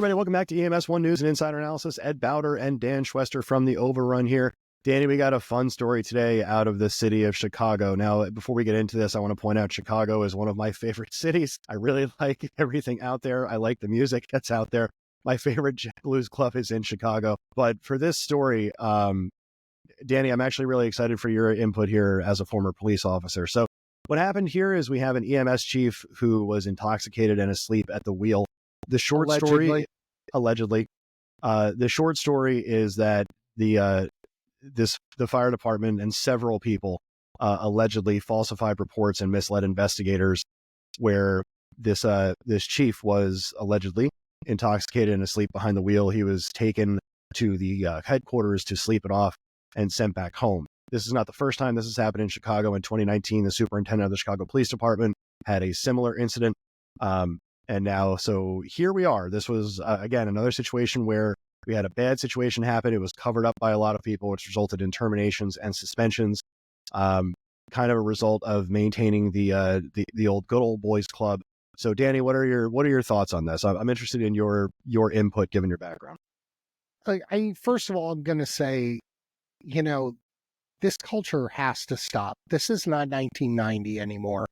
everybody, welcome back to EMS 1 News and Insider Analysis. Ed Bowder and Dan Schwester from the Overrun here. Danny, we got a fun story today out of the city of Chicago. Now, before we get into this, I want to point out Chicago is one of my favorite cities. I really like everything out there. I like the music that's out there. My favorite blues club is in Chicago. But for this story, Danny, I'm actually really excited for your input here as a former police officer. So what happened here is we have an EMS chief who was intoxicated and asleep at the wheel. The short story, allegedly, the short story is that the fire department and several people allegedly falsified reports and misled investigators, where this chief was allegedly intoxicated and asleep behind the wheel. He was taken to the headquarters to sleep it off and sent back home. This is not the first time this has happened in Chicago. In 2019, the superintendent of the Chicago Police Department had a similar incident. And now, so here we are. This was, again, another situation where we had a bad situation happen. It was covered up by a lot of people, which resulted in terminations and suspensions, kind of a result of maintaining the old good old boys club. So, Danny, what are your thoughts on this? I'm interested in your input, given your background. First of all, I'm going to say, this culture has to stop. This is not 1990 anymore.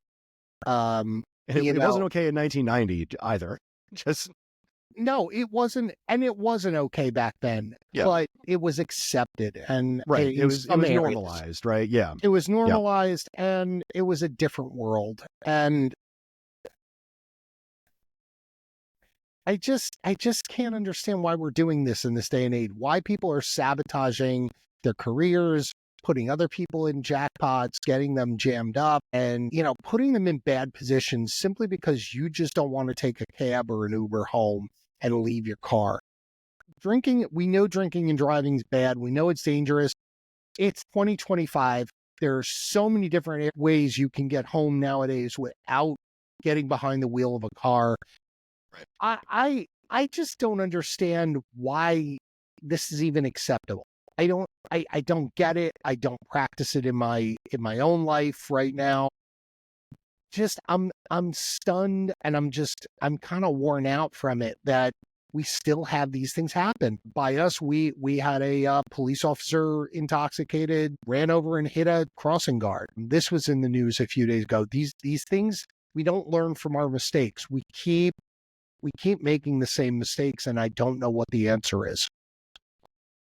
It wasn't okay in 1990 either. No, it wasn't. And it wasn't okay back then, but it was accepted. And right. It was normalized, right? Yeah. It was normalized and it was a different world. And I just can't understand why we're doing this in this day and age, why people are sabotaging their careers, putting other people in jackpots, getting them jammed up, and, putting them in bad positions simply because you just don't want to take a cab or an Uber home and leave your car. We know drinking and driving is bad. We know it's dangerous. It's 2025. There are so many different ways you can get home nowadays without getting behind the wheel of a car. Right. I just don't understand why this is even acceptable. I don't get it. I don't practice it in my own life right now. Just I'm stunned, and I'm kind of worn out from it that we still have these things happen. By us, we had a police officer intoxicated, ran over and hit a crossing guard. This was in the news a few days ago. These things, we don't learn from our mistakes. We keep making the same mistakes, and I don't know what the answer is.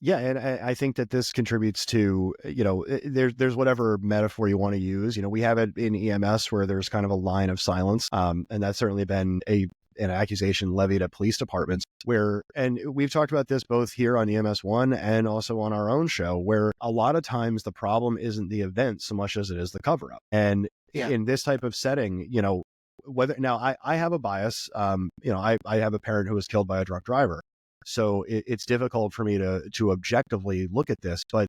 Yeah, and I think that this contributes to, there's whatever metaphor you want to use. We have it in EMS where there's kind of a line of silence, and that's certainly been an accusation levied at police departments and we've talked about this both here on EMS 1 and also on our own show, where a lot of times the problem isn't the event so much as it is the cover up. And in this type of setting, I have a bias, I have a parent who was killed by a drunk driver. So it's difficult for me to objectively look at this. But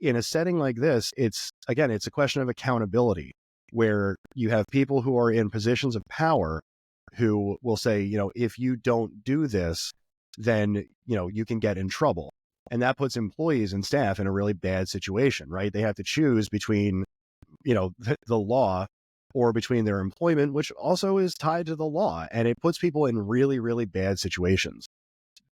in a setting like this, it's a question of accountability, where you have people who are in positions of power who will say, if you don't do this, then, you can get in trouble. And that puts employees and staff in a really bad situation, right? They have to choose between, the law or between their employment, which also is tied to the law. And it puts people in really, really bad situations.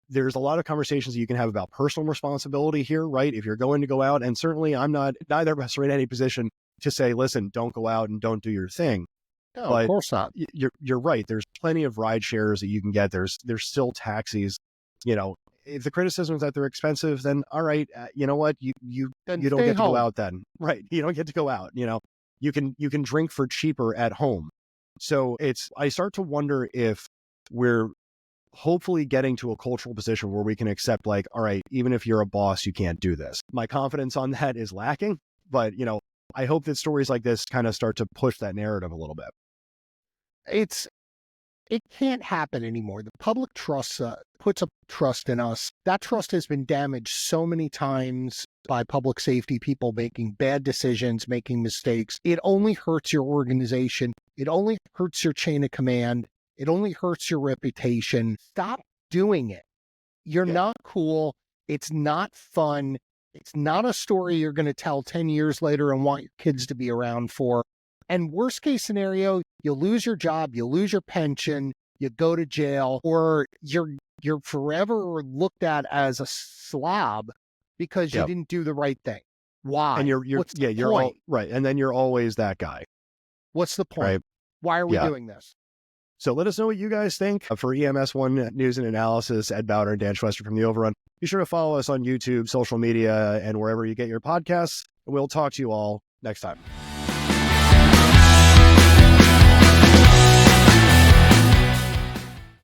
There's a lot of conversations you can have about personal responsibility here, right? If you're going to go out, and certainly neither of us are in any position to say, listen, don't go out and don't do your thing. No, but of course not. You're right. There's plenty of ride shares that you can get. There's still taxis. If the criticism is that they're expensive, then all right, you know what? You don't get to go out then. Right. You don't get to go out. You can drink for cheaper at home. So I start to wonder if we're hopefully getting to a cultural position where we can accept, like, all right, even if you're a boss, you can't do this. My confidence on that is lacking, but I hope that stories like this kind of start to push that narrative a little bit. It can't happen anymore. The public trust puts a trust in us. That trust has been damaged so many times by public safety people making bad decisions, making mistakes. It only hurts your organization. It only hurts your chain of command. It only hurts your reputation. Stop doing it. You're not cool. It's not fun. It's not a story you're going to tell 10 years later and want your kids to be around for. And worst case scenario, you'll lose your job, you'll lose your pension, you go to jail, or you're you're forever looked at as a slob because you Yep. didn't do the right thing. Why? And you're What's the you're all point? right. And then you're always that guy, What's the point? right? Why are we Yeah. doing this? So let us know what you guys think. For EMS One News and Analysis, Ed Bowder and Dan Schwester from the Overrun. Be sure to follow us on YouTube, social media, and wherever you get your podcasts. And we'll talk to you all next time.